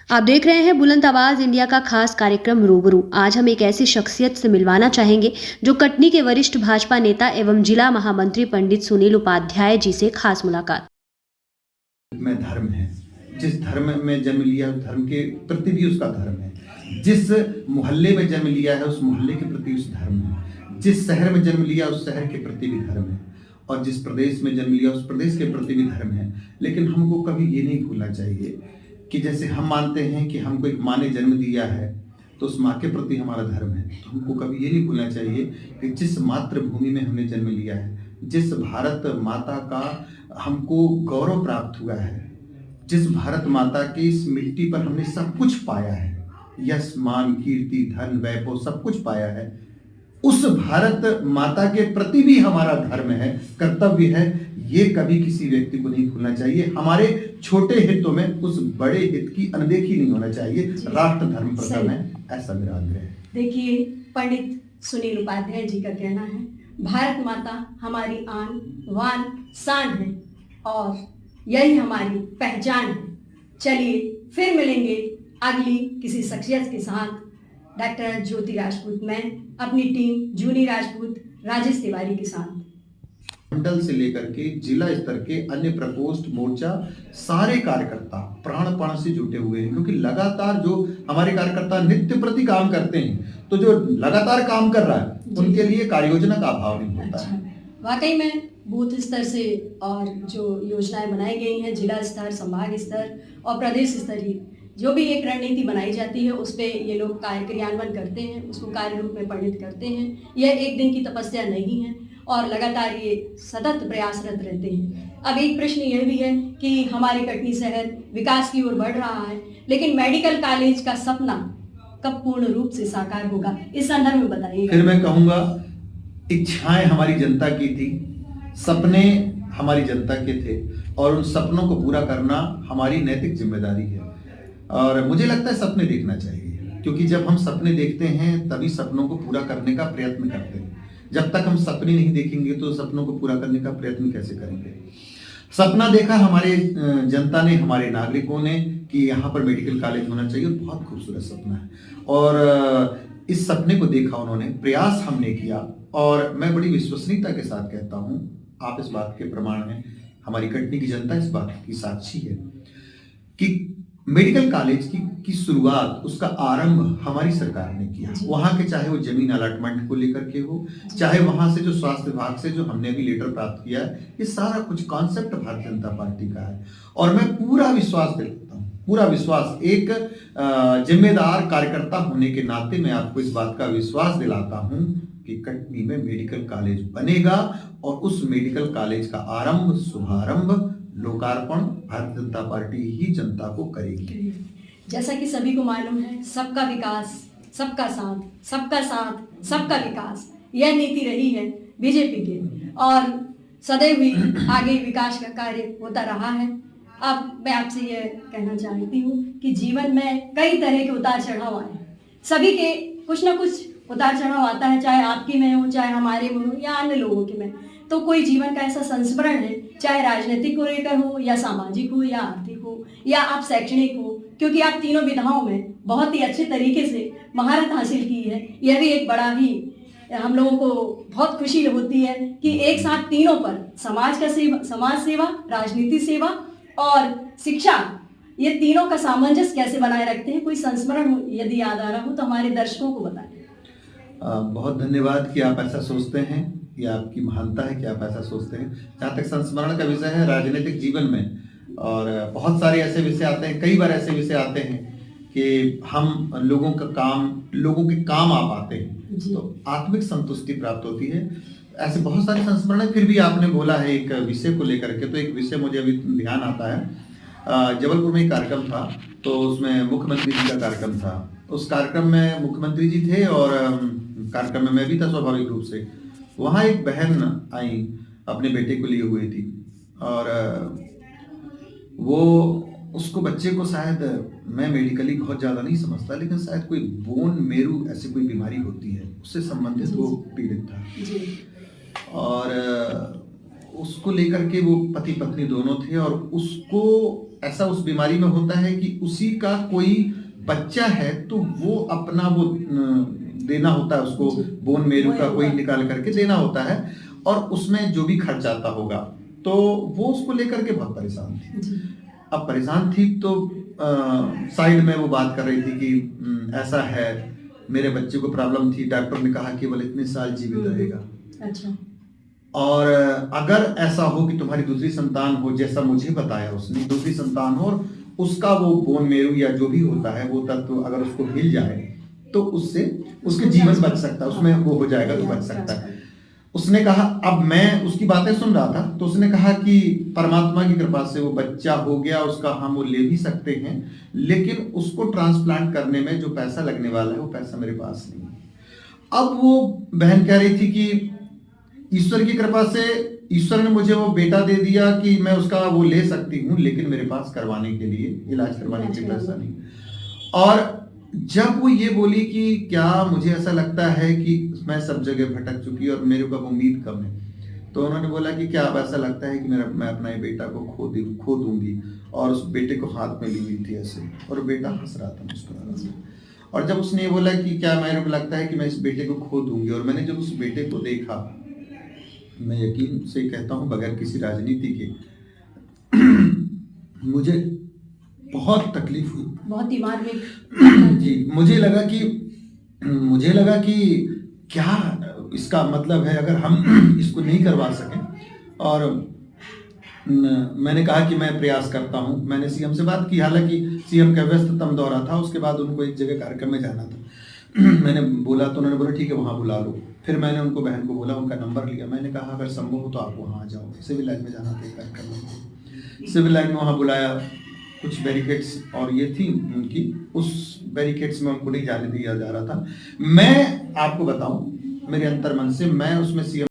आप देख रहे हैं बुलंद आवाज इंडिया का खास कार्यक्रम रूबरू। आज हम एक ऐसी शख्सियत से मिलवाना चाहेंगे जो कटनी के वरिष्ठ भाजपा नेता एवं जिला महामंत्री पंडित सुनील उपाध्याय जी से खास मुलाकात। में धर्म है, जिस धर्म में जन्म लिया उस धर्म के प्रति भी उसका धर्म है, जिस मोहल्ले में जन्म लिया है उस मोहल्ले के प्रति उस धर्म है, जिस शहर में जन्म लिया उस शहर के प्रति भी धर्म है, और जिस प्रदेश में जन्म लिया उस प्रदेश के प्रति भी धर्म है। लेकिन हमको कभी ये नहीं भूलना चाहिए कि जैसे हम मानते हैं कि हमको एक माँ ने जन्म दिया है तो उस माँ के प्रति हमारा धर्म है, तो हमको कभी ये नहीं भूलना चाहिए कि जिस मातृभूमि में हमने जन्म लिया है, जिस भारत माता का हमको गौरव प्राप्त हुआ है, जिस भारत माता की इस मिट्टी पर हमने सब कुछ पाया है, यश मान कीर्ति धन वैभव सब कुछ पाया है, उस भारत माता के प्रति भी हमारा धर्म है, कर्तव्य है। ये कभी किसी व्यक्ति को नहीं भूलना चाहिए। हमारे छोटे हितों में उस बड़े हित की अनदेखी नहीं होना चाहिए। राष्ट्र धर्म प्रथम है, ऐसा मेरा आग्रह है। देखिए, पंडित सुनील उपाध्याय जी का कहना है भारत माता हमारी आन वान शान है और यही हमारी पहचान है। चलिए फिर मिलेंगे अगली किसी शख्सियत के साथ। डॉक्टर ज्योति राजपूत, मैं अपनी टीम जूनी राजपूत, राजेश तिवारी के साथ। मंडल से लेकर के जिला स्तर के अन्य प्रकोष्ठ मोर्चा सारे कार्यकर्ता प्राणपण से जुटे हुए हैं, क्योंकि लगातार जो हमारे कार्यकर्ता नित्य प्रति काम करते हैं, तो जो लगातार काम कर रहा है उनके लिए कार्य योजना का अभाव नहीं होता है। वाकई में बूथ स्तर से और जो योजनाएं बनाई गई हैं जिला स्तर, संभाग स्तर और प्रदेश स्तर की जो भी एक रणनीति बनाई जाती है उस पर ये लोग क्रियान्वयन करते हैं, उसको कार्य रूप में परिणित करते हैं। यह एक दिन की तपस्या नहीं है और लगातार ये सतत प्रयासरत रहते हैं। अब एक प्रश्न यह भी है कि हमारे कटनी शहर विकास की ओर बढ़ रहा है, लेकिन मेडिकल कॉलेज का सपना कब पूर्ण रूप से साकार होगा, इस संदर्भ में बताइए। फिर मैं कहूँगा, इच्छाएं हमारी जनता की थी, सपने हमारी जनता के थे और उन सपनों को पूरा करना हमारी नैतिक जिम्मेदारी है। और मुझे लगता है सपने देखना चाहिए, क्योंकि जब हम सपने देखते हैं तभी सपनों को पूरा करने का प्रयत्न करते हैं। जब तक हम सपने नहीं देखेंगे तो सपनों को पूरा करने का प्रयत्न कैसे करेंगे। सपना देखा हमारे जनता ने, हमारे नागरिकों ने कि यहाँ पर मेडिकल कॉलेज होना चाहिए, और बहुत खूबसूरत सपना है। और इस सपने को देखा उन्होंने, प्रयास हमने किया, और मैं बड़ी विश्वसनीयता के साथ कहता हूँ, आप इस बात के प्रमाण हैं, हमारी कटनी की जनता इस बात की साक्षी है कि मेडिकल कॉलेज की शुरुआत, उसका आरंभ हमारी सरकार ने किया। वहां के चाहे वो जमीन अलॉटमेंट को लेकर के हो, चाहे वहां से जो स्वास्थ्य विभाग से जो हमने अभी लेटर प्राप्त किया है, ये सारा कुछ कॉन्सेप्ट भारतीय जनता पार्टी का है। और मैं पूरा विश्वास दिलाता हूँ, पूरा विश्वास, एक जिम्मेदार कार्यकर्ता होने के नाते मैं आपको इस बात का विश्वास दिलाता हूँ कि कटनी में मेडिकल कॉलेज बनेगा, और उस मेडिकल कॉलेज का आरंभ, शुभारंभ, लोकार्पण भारतीय जनता पार्टी ही जनता को करेगी। जैसा कि सभी को मालूम है, सबका विकास, सबका साथ, सबका साथ, सबका विकास, यह नीति रही है बीजेपी की, और सदैव ही आगे विकास का कार्य होता रहा है। अब मैं आपसे यह कहना चाहती हूँ कि जीवन में कई तरह के उतार चढ़ाव आए, सभी के कुछ ना कुछ उतार चढ़ाव आता है, चाहे आपकी में हो, चाहे हमारे में हो, या अन्य लोगों के में। तो कोई जीवन का ऐसा संस्मरण है, चाहे राजनीतिक को लेकर हो, या सामाजिक हो, या आर्थिक हो, या आप शैक्षणिक हो, क्योंकि आप तीनों विधाओं में बहुत ही अच्छे तरीके से महारत हासिल की है। यह भी एक बड़ा ही हम लोगों को बहुत खुशी होती है कि एक साथ तीनों पर समाज सेवा, राजनीति सेवा और शिक्षा, ये तीनों का सामंजस्य कैसे बनाए रखते हैं। कोई संस्मरण यदि याद आ रहा हो तो हमारे दर्शकों को बताएं। बहुत धन्यवाद कि आप ऐसा सोचते हैं, ये आपकी महानता है कि आप ऐसा सोचते हैं। जहाँ तक संस्मरण का विषय है, राजनीतिक जीवन में और बहुत सारे ऐसे विषय आते हैं, कई बार ऐसे विषय आते हैं कि हम लोगों के काम आ पाते हैं, तो आत्मिक संतुष्टि प्राप्त होती है। ऐसे बहुत सारे संस्मरण है। फिर भी आपने बोला है एक विषय को लेकर के, तो एक विषय मुझे अभी ध्यान आता है। जबलपुर में एक कार्यक्रम था, तो उसमें मुख्यमंत्री जी का कार्यक्रम था। उस कार्यक्रम में मुख्यमंत्री जी थे और कार्यक्रम में मैं भी था स्वाभाविक रूप से। वहाँ एक बहन आई, अपने बेटे को लिए हुई थी, और वो उसको बच्चे को शायद, मैं मेडिकली बहुत ज़्यादा नहीं समझता, लेकिन शायद कोई बोन मेरू ऐसी कोई बीमारी होती है, उससे संबंधित वो पीड़ित था। और उसको लेकर के वो पति पत्नी दोनों थे, और उसको ऐसा उस बीमारी में होता है कि उसी का कोई बच्चा है तो वो अपना वो देना होता है उसको, बोन मेरू का कोई निकाल करके देना होता है, और उसमें जो भी खर्च आता होगा, तो वो उसको लेकर के बहुत परेशान थी। अब परेशान थी तो साइड में वो बात कर रही थी कि ऐसा है, मेरे बच्चे को प्रॉब्लम थी, डॉक्टर ने कहा केवल इतने साल जीवित रहेगा। अच्छा। और अगर ऐसा हो कि तुम्हारी दूसरी संतान हो, जैसा मुझे बताया उसने, दूसरी संतान हो और उसका वो बोन मेरो या जो भी होता है वो तत्व अगर उसको मिल जाए तो उससे उसके जीवन बच सकता है, उसमें वो हो जाएगा तो बच सकता है। उसने कहा, अब मैं उसकी बातें सुन रहा था तो उसने कहा कि परमात्मा की कृपा से वो बच्चा हो गया उसका, हम वो ले भी सकते हैं, लेकिन उसको ट्रांसप्लांट करने में जो पैसा लगने वाला है वो पैसा मेरे पास नहीं है। अब वो बहन कह रही थी कि ईश्वर की कृपा से ईश्वर ने मुझे वो बेटा दे दिया कि मैं उसका वो ले सकती हूँ, लेकिन मेरे पास करवाने के लिए, इलाज करवाने के लिए पैसा नहीं। और जब वो ये बोली कि क्या मुझे ऐसा लगता है कि मैं सब जगह भटक चुकी और मेरे को अब उम्मीद कम है, तो उन्होंने बोला कि क्या अब ऐसा लगता है कि मैं अपना ये बेटा को खो दूंगी, और उस बेटे को हाथ में ली हुई थी ऐसे, और बेटा हंस रहा था, मुस्कुरा रहा था। और जब उसने ये बोला कि क्या मेरे को लगता है कि मैं इस बेटे को खो दूंगी, और मैंने जब उस बेटे को देखा, मैं यकीन से कहता हूँ बगैर किसी राजनीति के मुझे बहुत तकलीफ हुई, बहुत दिमाग में जी। मुझे लगा कि क्या इसका मतलब है अगर हम इसको नहीं करवा सकें। और मैंने कहा कि मैं प्रयास करता हूं। मैंने सीएम से बात की, हालांकि सीएम का व्यस्ततम दौरा था, उसके बाद उनको एक जगह कार्यक्रम में जाना था। मैंने बोला तो उन्होंने बोला ठीक है वहां बुला लो। फिर मैंने उनको, बहन को बोला, उनका नंबर लिया, मैंने कहा अगर संभव हो तो आप वहाँ आ जाओ, सिविल लाइन में जाना था कार्यक्रम में। सिविल लाइन में वहाँ बुलाया, कुछ बैरिकेड्स और ये थी उनकी, उस बैरिकेड्स में उनको नहीं जाने दिया जा रहा था। मैं आपको बताऊं मेरे अंतर्मन से, मैं उसमें सीएम